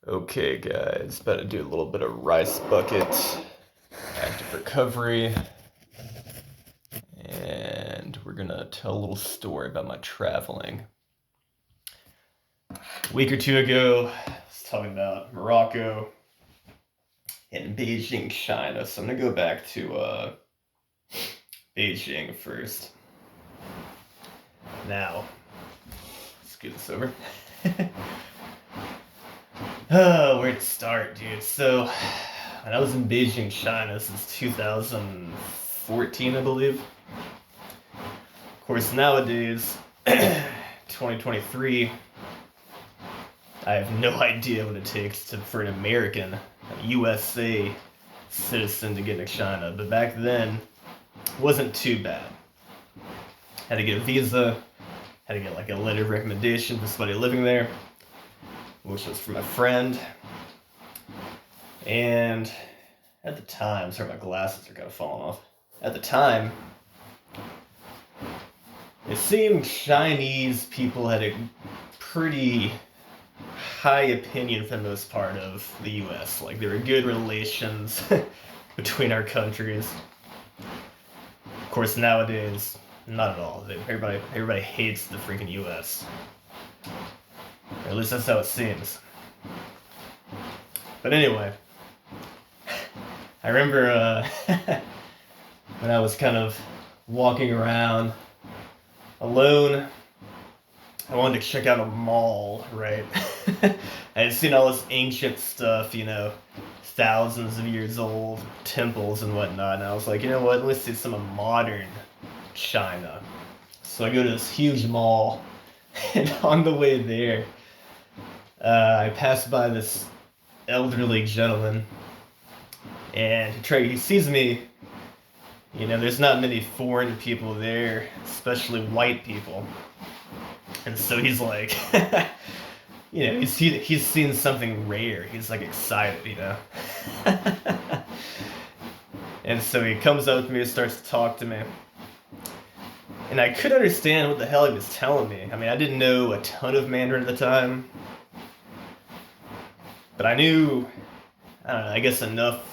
Okay, guys, about to do a little bit of rice bucket, active recovery, and we're gonna tell a little story about my traveling. A week or two ago, I was talking about Morocco and Beijing, China, so I'm gonna go back to Beijing first. Now, let's get this over. Where to start, dude? So, when I was in Beijing, China, since 2014, I believe. Of course, nowadays, 2023, I have no idea what it takes for an American, a USA citizen to get into China. But back then, it wasn't too bad. Had to get a visa, had to get like a letter of recommendation for somebody living there, which was from a friend. And at the time, sorry, my glasses are kind of falling off. At the time, it seemed Chinese people had a pretty high opinion for the most part of the US. Like, there were good relations between our countries. Of course, nowadays, not at all. Everybody hates the freaking US. Or at least that's how it seems. But anyway, I remember when I was kind of walking around alone, I wanted to check out a mall, right? I had seen all this ancient stuff, thousands of years old, temples and whatnot, and I was like, you know what, let's see some of modern China. So I go to this huge mall, and on the way there, I passed by this elderly gentleman, and he sees me. There's not many foreign people there, especially white people. And so he's like, he's seen something rare. He's like excited, And so he comes up to me and starts to talk to me. And I couldn't understand what the hell he was telling me. I mean, I didn't know a ton of Mandarin at the time. But I knew, I don't know, I guess enough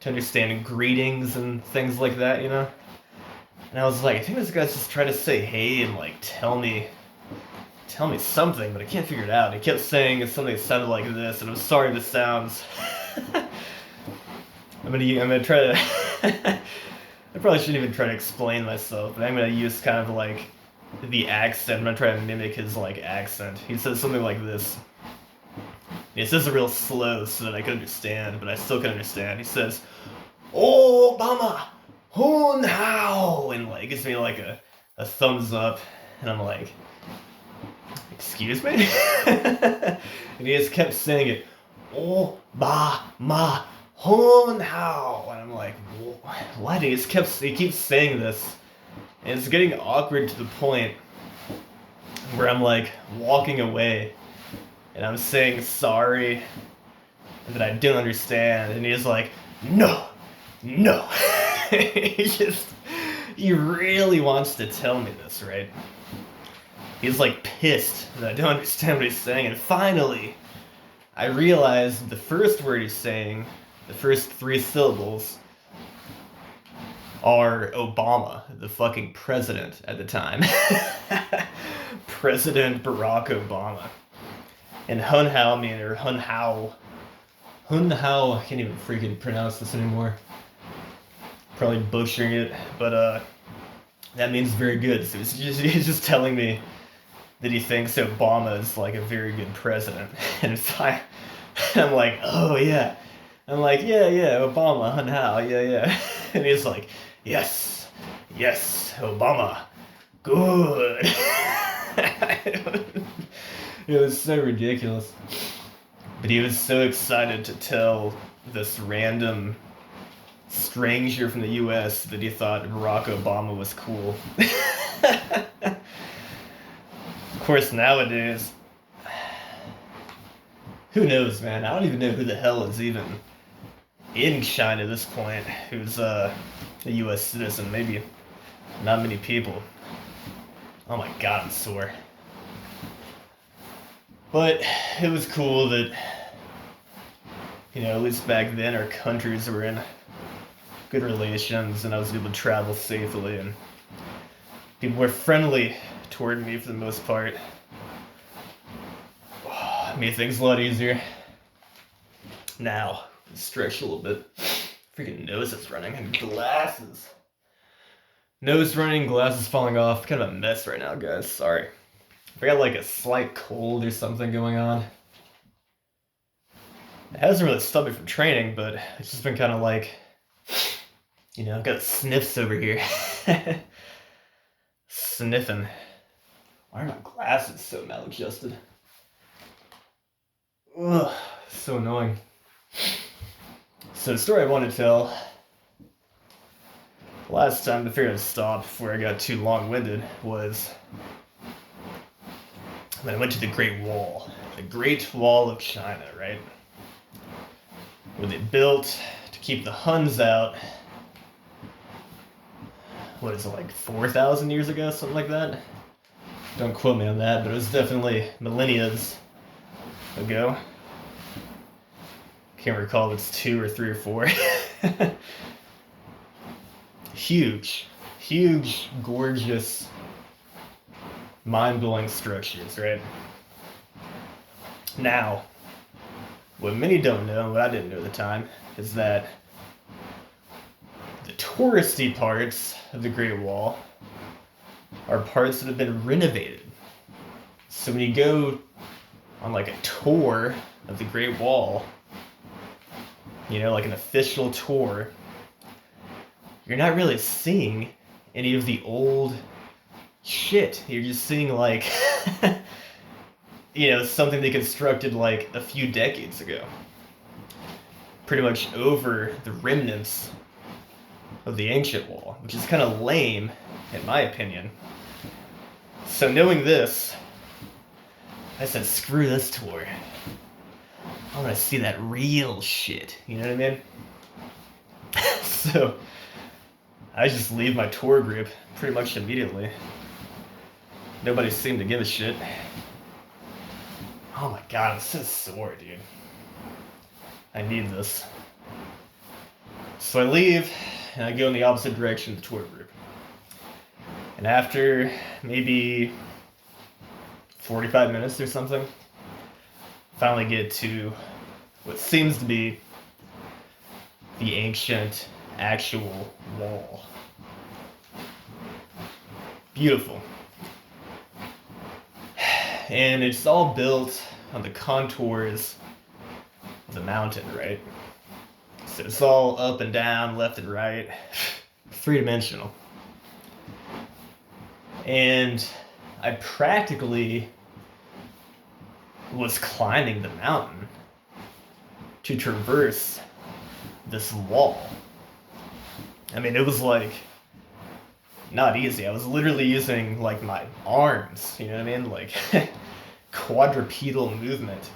to understand greetings and things like that, And I was like, I think this guy's just trying to say hey and like tell me something, but I can't figure it out. He kept saying something that sounded like this, and I'm sorry if this sounds. I'm gonna try to. I probably shouldn't even try to explain myself, but I'm gonna use kind of like the accent. I'm gonna try to mimic his like accent. He says something like this. He says it real slow so that I can understand, but I still can understand. He says, "Oh, Obama, hun hao," and like gives me like a thumbs up, and I'm like, excuse me? And he just kept saying it, "Oh, ba, ma, hun hao," and I'm like, what? He keeps saying this, and it's getting awkward to the point where I'm like walking away, and I'm saying sorry, and that I don't understand, and he's like, no. He really wants to tell me this, right? He's like pissed that I don't understand what he's saying, and finally, I realized the first word he's saying, the first 3 syllables, are Obama, the fucking president at the time. President Barack Obama. And Hun Hao, I can't even freaking pronounce this anymore. Probably butchering it, but that means very good. So he's just telling me that he thinks Obama is like a very good president. And I'm like, oh yeah. I'm like, yeah, Obama, Hun Hao, yeah. And he's like, yes, Obama, good. It was so ridiculous. But he was so excited to tell this random stranger from the US that he thought Barack Obama was cool. Of course, nowadays, who knows, man? I don't even know who the hell is even in China at this point who's a US citizen. Maybe not many people. Oh my god, I'm sore. But it was cool that You know, at least back then our countries were in good relations and I was able to travel safely and people were friendly toward me for the most part. Made things a lot easier. Now, stretch a little bit. Freaking nose is running and glasses. Nose running, glasses falling off. Kind of a mess right now, guys. Sorry. I got like a slight cold or something going on. It hasn't really stopped me from training, but it's just been kind of like, you know, I've got sniffs over here. Sniffing. Why are my glasses so maladjusted? Ugh, so annoying. So the story I want to tell, last time I figured I'd stop before I got too long-winded, was when I went to the Great Wall. The Great Wall of China, right? Where they built to keep the Huns out. What is it, like 4,000 years ago? Something like that? Don't quote me on that, but it was definitely millennia ago. Can't recall if it's 2 or 3 or 4. Huge, gorgeous, mind-blowing structures, right? Now, what many don't know, and what I didn't know at the time, is that the touristy parts of the Great Wall are parts that have been renovated. So when you go on like a tour of the Great Wall, you know, like an official tour, you're not really seeing any of the old shit. You're just seeing like, you know, something they constructed like a few decades ago. Pretty much over the remnants of the ancient wall, which is kind of lame, in my opinion. So knowing this, I said, screw this tour. I want to see that real shit. You know what I mean? So I just leave my tour group pretty much immediately. Nobody seemed to give a shit. Oh my god, I'm so sore, dude. I need this. So I leave and I go in the opposite direction of the tour group. And after maybe 45 minutes or something, finally get to what seems to be the ancient actual wall. Beautiful. And it's all built on the contours of the mountain, right? So it's all up and down, left and right, three-dimensional. And I practically was climbing the mountain to traverse this wall. I mean, it was like not easy. I was literally using like my arms, you know what I mean? Like quadrupedal movement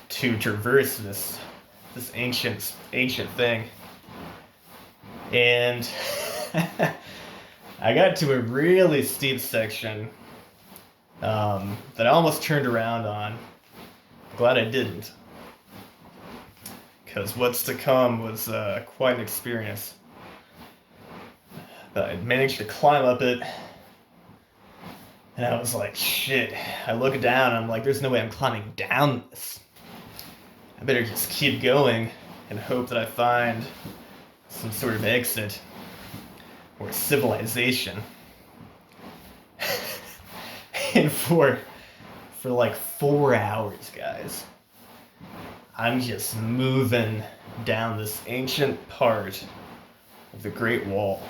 to traverse this ancient thing. And I got to a really steep section that I almost turned around on. Glad I didn't, because what's to come was quite an experience. But I managed to climb up it, and I was like, shit. I look down, and I'm like, there's no way I'm climbing down this. I better just keep going and hope that I find some sort of exit or civilization. And for like 4 hours, guys, I'm just moving down this ancient part of the Great Wall.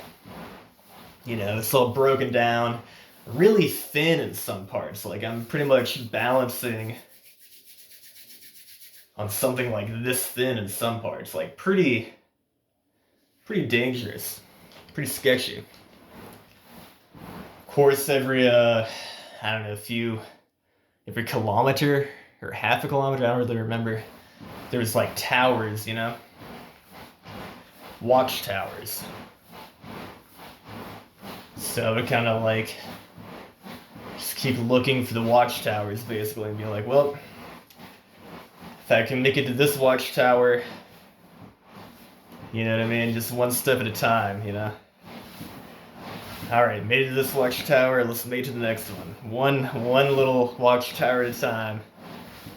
You know, it's all broken down, really thin in some parts. Like I'm pretty much balancing on something like this thin in some parts. Like pretty dangerous, pretty sketchy. Of course, every I don't know, every kilometer or half a kilometer, I don't really remember, there was like towers, you know? Watchtowers. So I would kind of like just keep looking for the watchtowers basically and be like, well, If I can make it to this watchtower, you know what I mean? Just one step at a time, you know? Alright, made it to this watchtower, let's make it to the next one. One little watchtower at a time.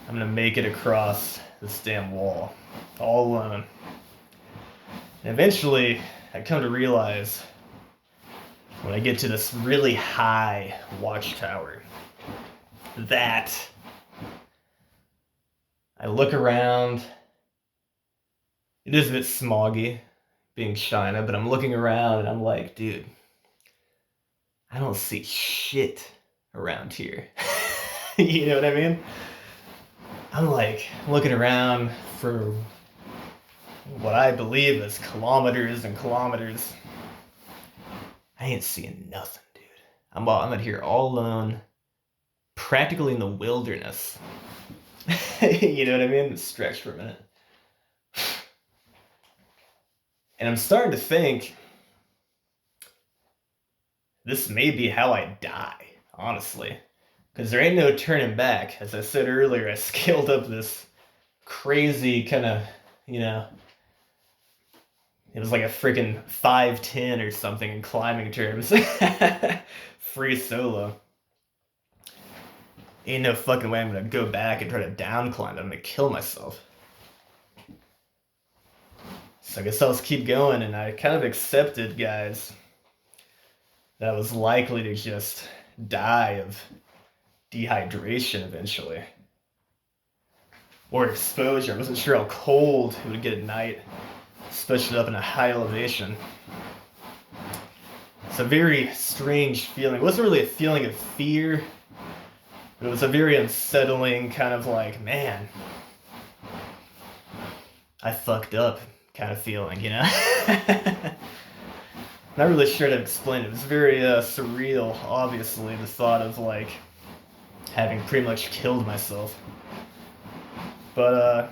I'm gonna make it across this damn wall. All alone. And eventually, I come to realize when I get to this really high watchtower that I look around. It is a bit smoggy being China, but I'm looking around and I'm like, dude, I don't see shit around here. You know what I mean? I'm like looking around for what I believe is kilometers and kilometers. I ain't seeing nothing, dude. I'm out here all alone, practically in the wilderness. You know what I mean? Stretch for a minute. And I'm starting to think this may be how I die, honestly. Because there ain't no turning back. As I said earlier, I scaled up this crazy kind of, you know, it was like a freaking 5'10" or something in climbing terms. Free solo. Ain't no fucking way I'm gonna go back and try to down climb. I'm gonna kill myself. So I guess I'll just keep going, and I kind of accepted, guys, that I was likely to just die of dehydration eventually. Or exposure. I wasn't sure how cold it would get at night, especially up in a high elevation. It's a very strange feeling. It wasn't really a feeling of fear, but it was a very unsettling kind of like, man, I fucked up kind of feeling, you know? Not really sure how to explain it. It was very surreal, obviously, the thought of like having pretty much killed myself. But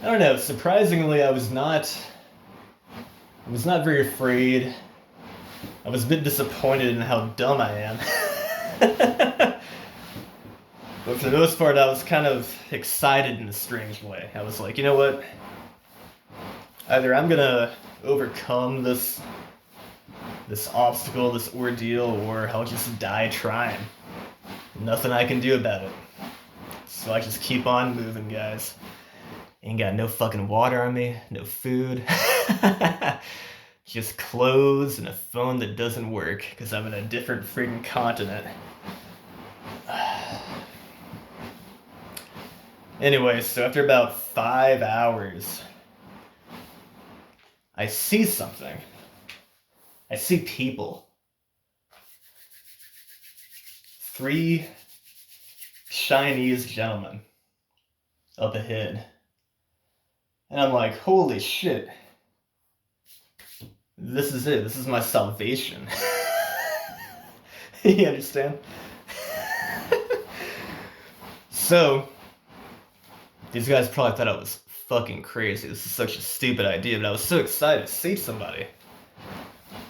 I don't know, surprisingly I was not very afraid. I was a bit disappointed in how dumb I am. But for the most part, I was kind of excited in a strange way. I was like, you know what? Either I'm gonna overcome this obstacle, this ordeal, or I'll just die trying. Nothing I can do about it. So I just keep on moving, guys. Ain't got no fucking water on me, no food. Just clothes and a phone that doesn't work because I'm in a different freaking continent. Anyway, so after about 5 hours, I see something. I see people. 3 Chinese gentlemen up ahead. And I'm like, holy shit. This is it. This is my salvation. You understand? So, these guys probably thought I was fucking crazy. This is such a stupid idea, but I was so excited to see somebody.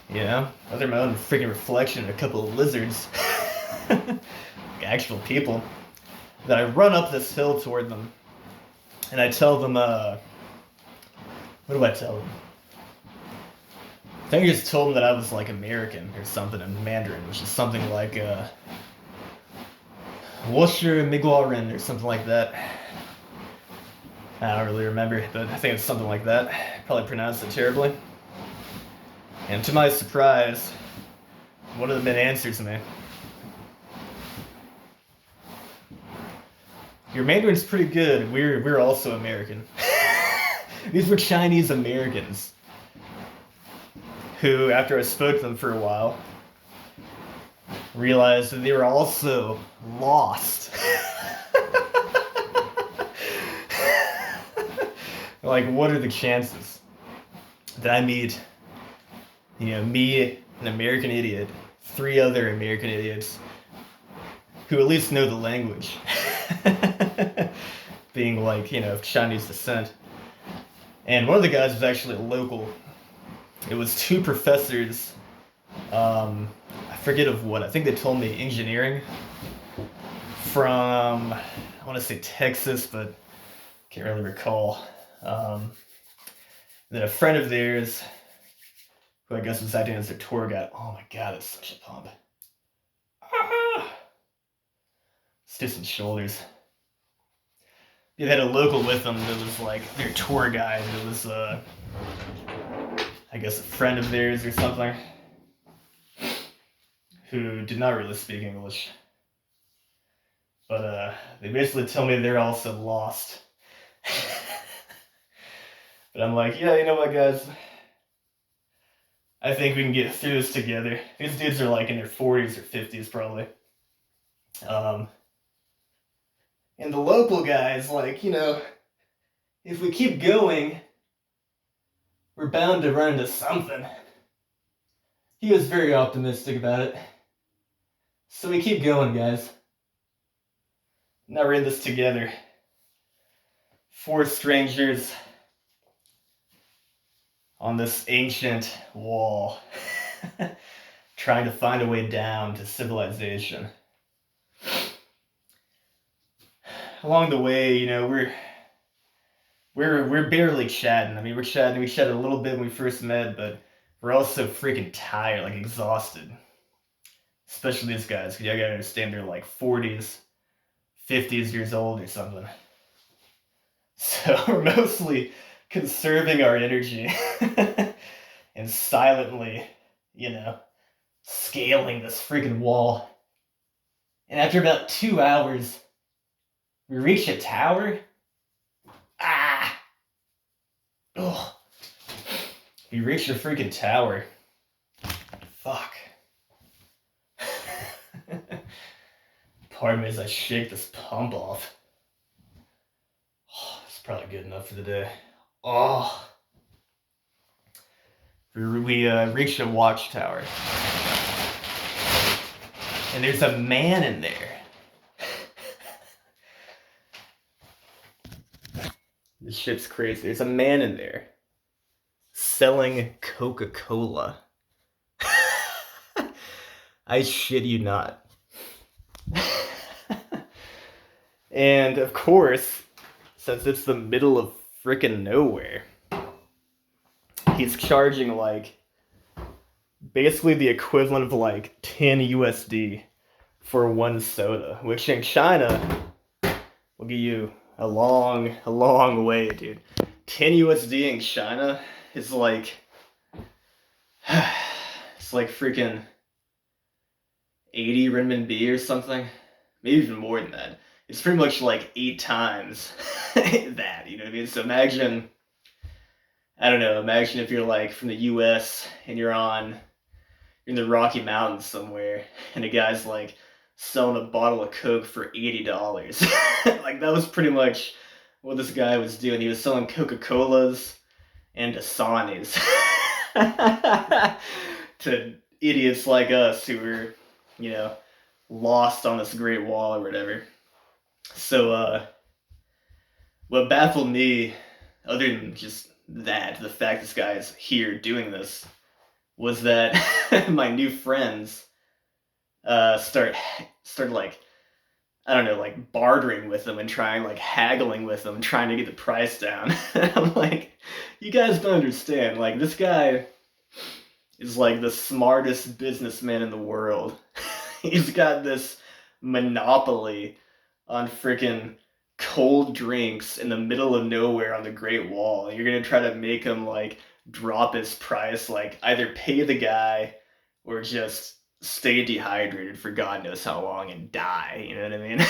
You know? Other than my own freaking reflection and a couple of lizards. Actual people. That I run up this hill toward them. And I tell them, what do I tell them? I think I just told them that I was like American or something in Mandarin, which is something like, 我是美国人 or something like that. I don't really remember, but I think it's something like that. Probably pronounced it terribly. And to my surprise, one of the men answers me. Your Mandarin's pretty good. We're also American. These were Chinese Americans who, after I spoke to them for a while, realized that they were also lost. Like, what are the chances that I meet, me, an American idiot, 3 other American idiots who at least know the language, being like, of Chinese descent. And one of the guys was actually a local. It was 2 professors, I forget of what, I think they told me engineering, from, I want to say Texas, but can't really recall. Then a friend of theirs, who I guess was acting as their tour guide. Oh my god, that's such a pump. Ah! Stiffs and shoulders. They had a local with them that was like their tour guide. It was, I guess, a friend of theirs or something, who did not really speak English. But they basically tell me they're also lost. But I'm like, yeah, you know what, guys? I think we can get through this together. These dudes are like in their 40s or 50s, probably. And the local guy's like, if we keep going, we're bound to run into something. He was very optimistic about it. So we keep going, guys. Now we're in this together. 4 strangers on this ancient wall, trying to find a way down to civilization. Along the way, we're barely chatting. I mean, we chatted a little bit when we first met, but we're all so freaking tired, like exhausted. Especially these guys, because you gotta understand they're like 40s, 50s years old or something. So we're mostly conserving our energy and silently, scaling this freaking wall. And after about 2 hours, we reach a tower. Ah! Ugh. We reach a freaking tower. Fuck. Pardon me as I shake this pump off. Oh, it's probably good enough for the day. Oh. We reached a watchtower. And there's a man in there. This shit's crazy. There's a man in there selling Coca-Cola. I shit you not. And of course, since it's the middle of frickin' nowhere, he's charging like basically the equivalent of like 10 USD for one soda, which in China will give you a long way, dude. 10 USD in China is like it's like freaking 80 renminbi or something, maybe even more than that. It's pretty much like 8 times that, you know what I mean? So imagine if you're like from the US and you're in the Rocky Mountains somewhere and a guy's like selling a bottle of Coke for $80. Like that was pretty much what this guy was doing. He was selling Coca-Colas and Asanis to idiots like us who were, lost on this Great Wall or whatever. So, what baffled me, other than just that, the fact this guy is here doing this, was that my new friends started like, I don't know, like bartering with them and trying, like haggling with them, trying to get the price down. I'm like, you guys don't understand. Like, this guy is like the smartest businessman in the world. He's got this monopoly on freaking cold drinks in the middle of nowhere on the Great Wall. And you're gonna try to make him like drop his price, like either pay the guy or just stay dehydrated for God knows how long and die. You know what I mean?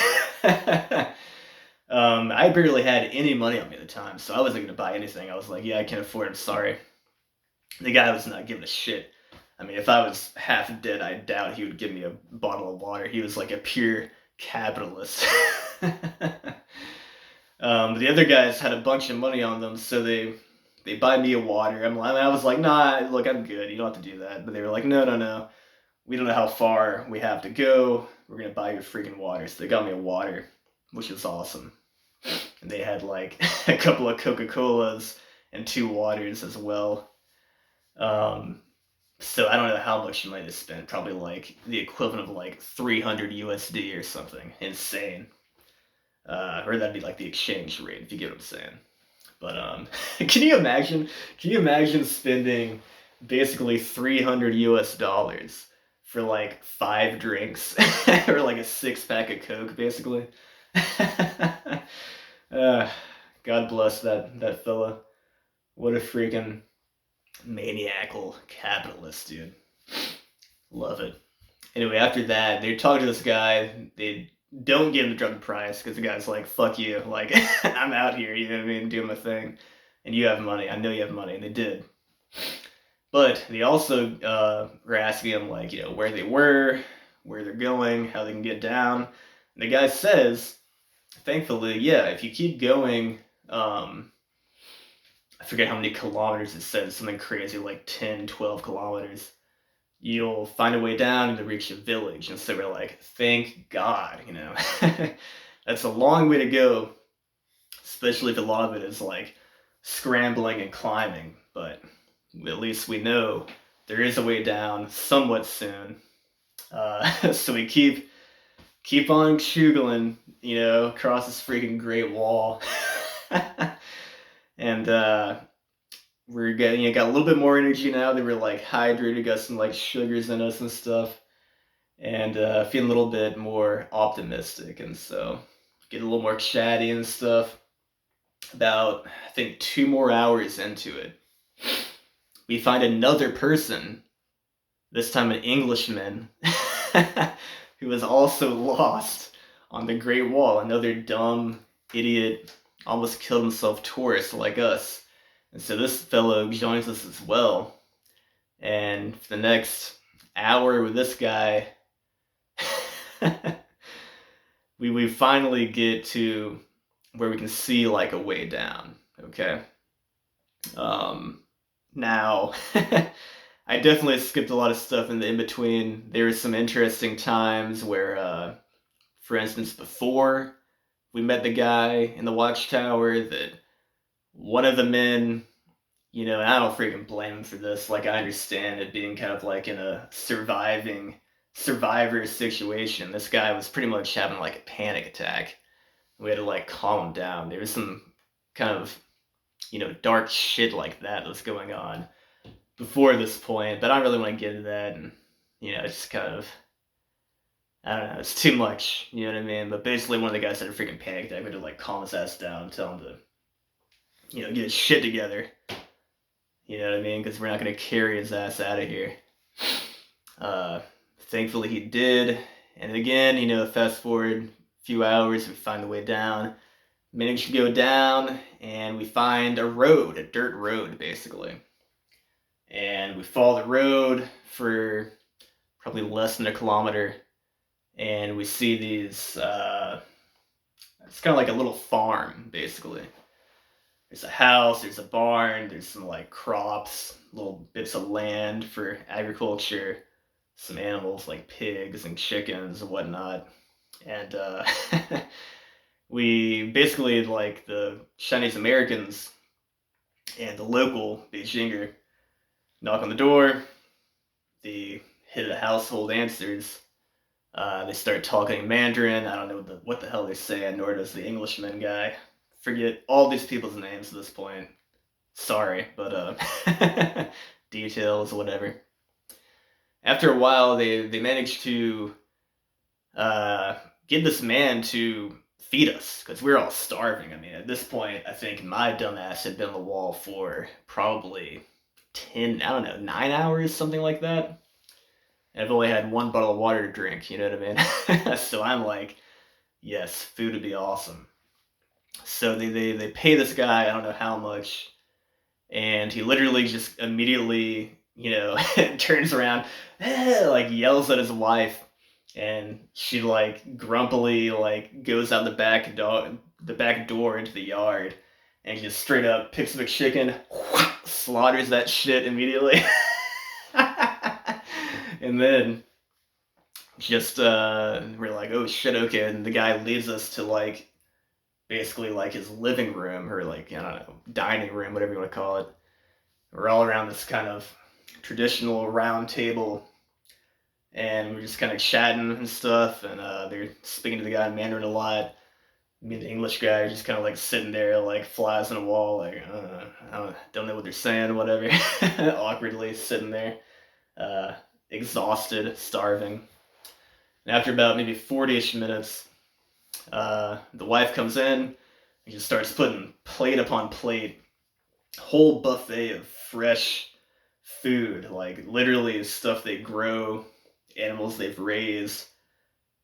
I barely had any money on me at the time, so I wasn't gonna buy anything. I was like, yeah, I can't afford it. Sorry. The guy was not giving a shit. I mean, if I was half dead, I doubt he would give me a bottle of water. He was like a pure capitalist. The other guys had a bunch of money on them, so they buy me a water. I was like, nah, look, I'm good. You don't have to do that. But they were like, no. We don't know how far we have to go. We're going to buy you a freaking water. So they got me a water, which was awesome. And they had like a couple of Coca-Colas and 2 waters as well. So I don't know how much money they spent. Probably like the equivalent of like 300 USD or something. Insane. Or that'd be like the exchange rate, if you get what I'm saying. But can you imagine? Can you imagine spending basically 300 US dollars for like 5 drinks or like a 6 pack of Coke, basically? uh, God bless that fella. What a freaking maniacal capitalist, dude. Love it. Anyway, after that, they're talking to this guy. They don't give him the drug price because the guy's like, "Fuck you!" Like, I'm out here. You know what I mean? Doing my thing, and you have money. I know you have money, and they did. But they also were asking him like, where they were, where they're going, how they can get down. And the guy says, thankfully, yeah, if you keep going, I forget how many kilometers it says, something crazy like 10, 12 kilometers. You'll find a way down and to reach a village. And so we're like, thank God. That's a long way to go, especially if a lot of it is like scrambling and climbing. But at least we know there is a way down somewhat soon. So we keep on chugling, across this freaking Great Wall. And we're getting got a little bit more energy now. They were like hydrated, got some like sugars in us and stuff, and feeling a little bit more optimistic. And so get a little more chatty and stuff. About I think 2 more hours into it, we find another person. This time an Englishman who was also lost on the Great Wall. Another dumb idiot, almost killed himself tourist like us. And so this fellow joins us as well. And for the next hour with this guy, we finally get to where we can see like a way down. Okay. Now, I definitely skipped a lot of stuff in the in between. There were some interesting times where, for instance, before we met the guy in the watchtower, that one of the men, and I don't freaking blame him for this. Like, I understand it being kind of like in a survivor situation. This guy was pretty much having like a panic attack. We had to like calm him down. There was some kind of, dark shit like that was going on before this point, but I don't really want to get into that. And, it's just kind of, I don't know, it's too much, you know what I mean? But basically, one of the guys had a freaking panic attack. We had to like calm his ass down, tell him to, get his shit together. You know what I mean? Because we're not going to carry his ass out of here. Thankfully, he did. And again, fast forward a few hours, we find the way down. Manage to go down, and we find a road, a dirt road, basically. And we follow the road for probably less than a kilometer, and we see these, it's kind of like a little farm, basically. There's a house, there's a barn, there's some like crops, little bits of land for agriculture, some animals like pigs and chickens and whatnot. And we basically, like the Chinese Americans and the local Beijinger, knock on the door. The head of the household answers. They start talking Mandarin. I don't know what the hell they're saying, nor does the Englishman guy. Forget all these people's names at this point. Sorry, but details, whatever. After a while, they managed to get this man to feed us, because we were all starving. I mean, at this point, I think my dumbass had been on the wall for probably 10, I don't know, 9 hours, something like that. And I've only had one bottle of water to drink, you know what I mean? So I'm like, yes, food would be awesome. So they pay this guy, I don't know how much, and he literally just immediately, turns around, like yells at his wife, and she like grumpily like goes out the back door into the yard, and just straight up picks up a chicken, slaughters that shit immediately. And then just we're like, oh shit, okay. And the guy leads us to like basically like his living room, or like, I don't know, dining room, whatever you want to call it. We're all around this kind of traditional round table, and we're just kind of chatting and stuff, and they're speaking to the guy in Mandarin a lot. Me and the English guy are just kind of like sitting there like flies on a wall, like don't know what they're saying, whatever. Awkwardly sitting there, uh, exhausted, starving. And after about maybe 40-ish minutes, the wife comes in and just starts putting plate upon plate, whole buffet of fresh food, like literally stuff they grow, animals they've raised,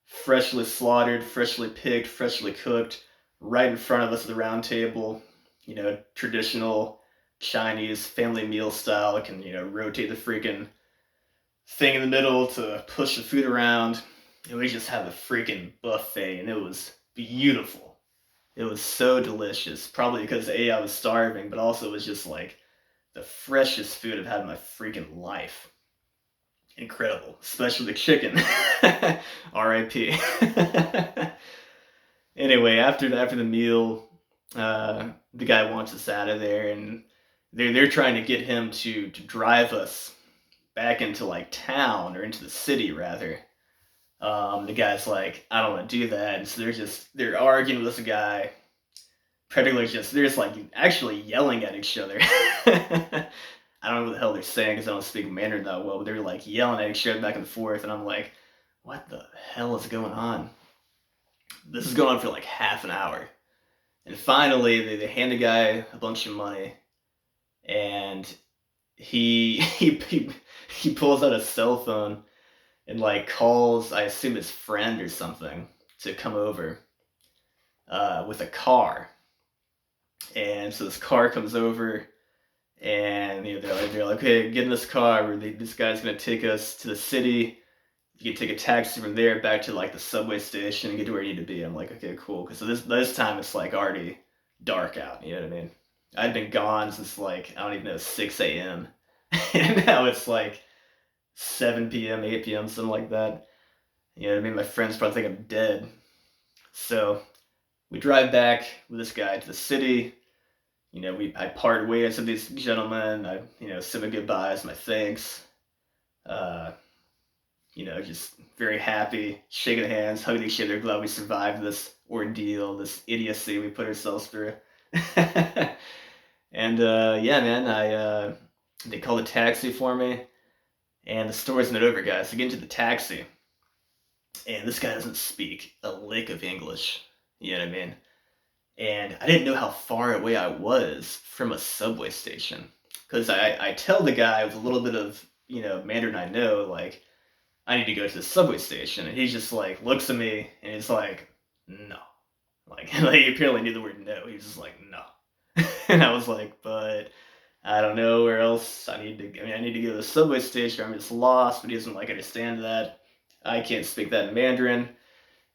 freshly slaughtered, freshly picked, freshly cooked, right in front of us at the round table. Traditional Chinese family meal style. It can, rotate the freaking thing in the middle to push the food around. And we just have a freaking buffet, and it was beautiful. It was so delicious. Probably because A, I was starving, but also it was just like the freshest food I've had in my freaking life. Incredible, especially the chicken. R.I.P. Anyway, after the meal, the guy wants us out of there, and they're trying to get him to drive us back into like town or into the city rather. The guy's like, I don't want to do that, and so they're arguing with this guy. Practically they're just like actually yelling at each other. I don't know what the hell they're saying because I don't speak Mandarin that well, but they're like yelling at each other back and forth, and I'm like, what the hell is going on? This is going on for like half an hour. And finally, they hand the guy a bunch of money, and he pulls out a cell phone and like calls, I assume his friend or something, to come over with a car. And so this car comes over, and they're like, okay, get in this car. This guy's gonna take us to the city. You can take a taxi from there back to like the subway station and get to where you need to be. I'm like, okay, cool. Because this time it's like already dark out. You know what I mean? I'd been gone since like I don't even know 6 a.m. and now it's like 7 p.m., 8 p.m., something like that. You know what I mean? My friends probably think I'm dead. So we drive back with this guy to the city. I part ways with these gentlemen. I say my goodbyes, my thanks. Uh, just very happy, shaking hands, hugging each other, glad we survived this ordeal, this idiocy we put ourselves through. And yeah, man, they called a taxi for me, and the story's not over, guys. I get into the taxi, and this guy doesn't speak a lick of English. You know what I mean? And I didn't know how far away I was from a subway station, because I tell the guy with a little bit of Mandarin I know, like, I need to go to the subway station. And he just like looks at me and he's like, no. Like he apparently knew the word no. He was just like, no. And I was like, but I don't know where else I need to. I need to go to the subway station. I'm just lost. But he doesn't like understand that. I can't speak that in Mandarin.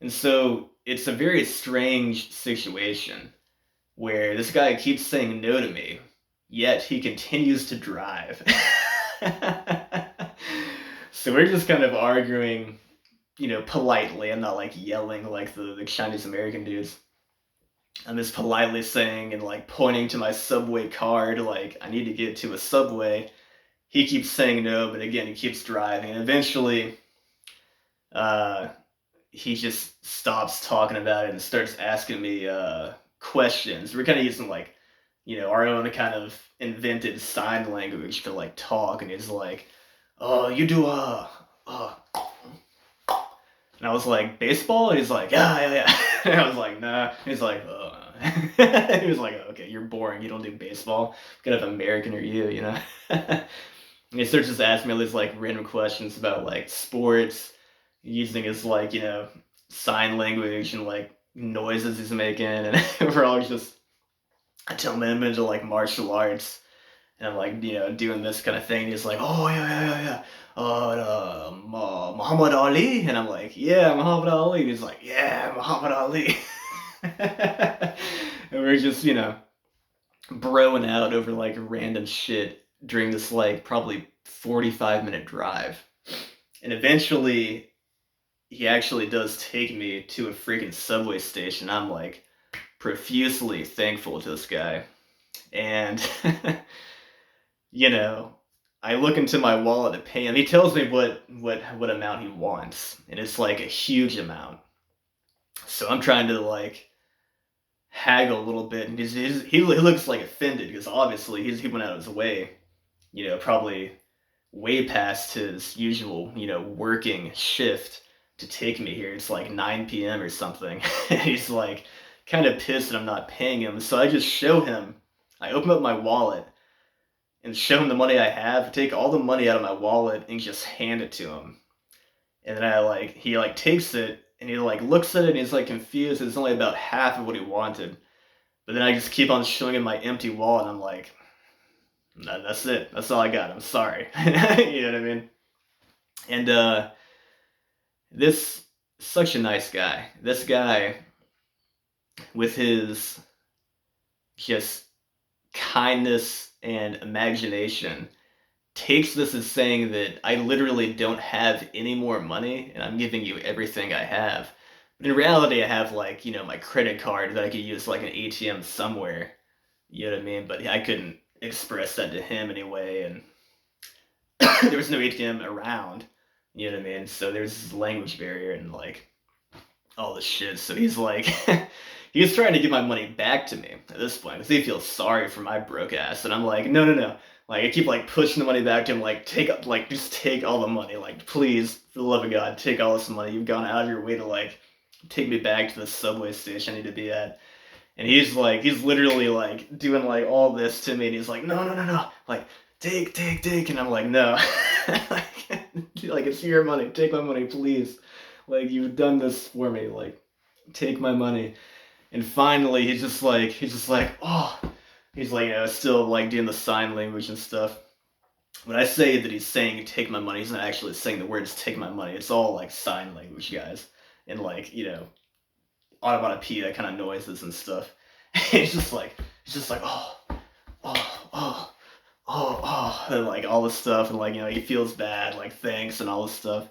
And so it's a very strange situation where this guy keeps saying no to me, yet he continues to drive. So we're just kind of arguing, politely. I'm not like yelling like the Chinese American dudes. I'm just politely saying and like pointing to my subway card, like I need to get to a subway. He keeps saying no, but again, he keeps driving. And eventually, uh, he just stops talking about it and starts asking me questions. We're kind of using like, our own kind of invented sign language to like talk. And he's like, oh, you do and I was like, baseball? And he's like, yeah. And I was like, nah. And he's like, he was like, okay, you're boring. You don't do baseball. What kind of American are you, And he starts just asking me all these like random questions about like sports, using his like, sign language and like noises he's making. And we're always just, I tell him I'm into like martial arts. And I'm like, doing this kind of thing. And he's like, oh, yeah. Muhammad Ali? And I'm like, yeah, Muhammad Ali. And he's like, yeah, Muhammad Ali. And we're just, broing out over like random shit during this like probably 45-minute drive. And eventually, he actually does take me to a freaking subway station. I'm like profusely thankful to this guy. And I look into my wallet to pay him. He tells me what amount he wants, and it's like a huge amount. So I'm trying to like haggle a little bit, and he looks like offended because obviously he went out of his way, probably way past his usual, working shift to take me here. It's like 9 p.m. or something. And he's like kind of pissed that I'm not paying him. So I just show him, I open up my wallet and show him the money I have, take all the money out of my wallet and just hand it to him. And then he like takes it and he like looks at it and he's like confused. It's only about half of what he wanted. But then I just keep on showing him my empty wallet and I'm like, no, that's it. That's all I got. I'm sorry. You know what I mean? And this such a nice guy. This guy with his just kindness and imagination takes this as saying that I literally don't have any more money and I'm giving you everything I have. But in reality, I have like, my credit card that I could use like an ATM somewhere. You know what I mean? But I couldn't express that to him anyway. And there was no ATM around. You know what I mean? So there's this language barrier and like all this shit. So he's like, he's trying to give my money back to me at this point because he feels sorry for my broke ass. And I'm like, no, no, no. Like I keep like pushing the money back to him, like just take all the money, like please, for the love of God, take all this money. You've gone out of your way to like take me back to the subway station I need to be at. And he's literally like doing like all this to me, and he's like, no, no, no, no, like take, and I'm like, no, like it's your money, take my money, please. Like you've done this for me, like take my money. And finally, he's just like, oh, he's like, still like doing the sign language and stuff. When I say that he's saying take my money, he's not actually saying the words take my money. It's all like sign language, guys, and like onomatopoeia kind of noises and stuff. He's just like, oh, oh, oh, and like all this stuff, and like he feels bad, like thanks and all this stuff.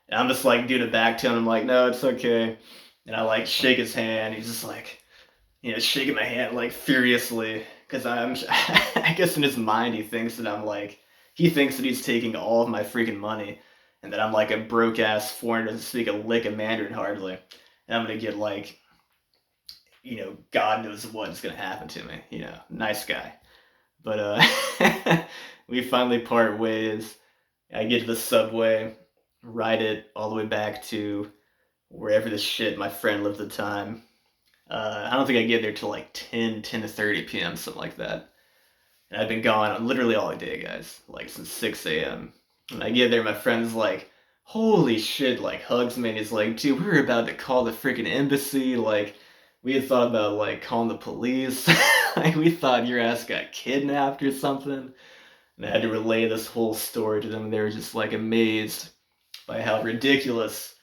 And I'm just like doing it back to him. I'm like, no, it's okay. And I like shake his hand. He's just like, shaking my hand like furiously because I guess in his mind he thinks that he's taking all of my freaking money, and that I'm like a broke ass foreigner doesn't speak a lick of Mandarin hardly, and I'm gonna get like, God knows what's gonna happen to me. Nice guy. But we finally part ways. I get to the subway, ride it all the way back to wherever the shit my friend lived at the time. I don't think I get there till like 10 to 30 p.m., something like that. And I've been gone literally all day, guys, like since 6 a.m. When I get there, my friend's like, holy shit, like hugs me and he's like, dude, we were about to call the freaking embassy. Like, we had thought about like calling the police. Like, we thought your ass got kidnapped or something. And I had to relay this whole story to them. And they were just like amazed by how ridiculous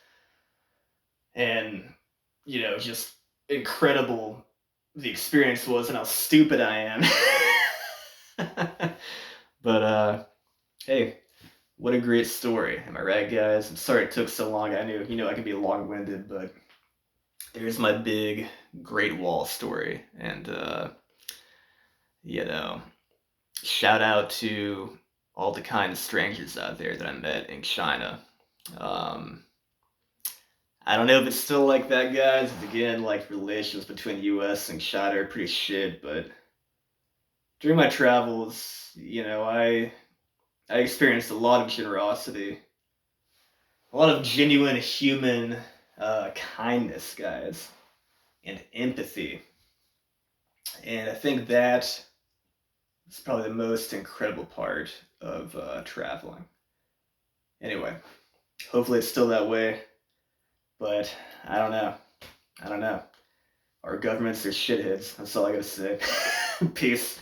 and, just incredible the experience was and how stupid I am. But hey, what a great story. Am I right, guys? I'm sorry it took so long. I knew I could be long-winded, but there's my big Great Wall story. And shout out to all the kind of strangers out there that I met in China. I don't know if it's still like that, guys. Again, like relations between U.S. and China are pretty shit, but during my travels, I experienced a lot of generosity, a lot of genuine human kindness, guys, and empathy. And I think that is probably the most incredible part of traveling. Anyway, hopefully it's still that way, but I don't know. I don't know. Our governments are shitheads. That's all I gotta say. Peace.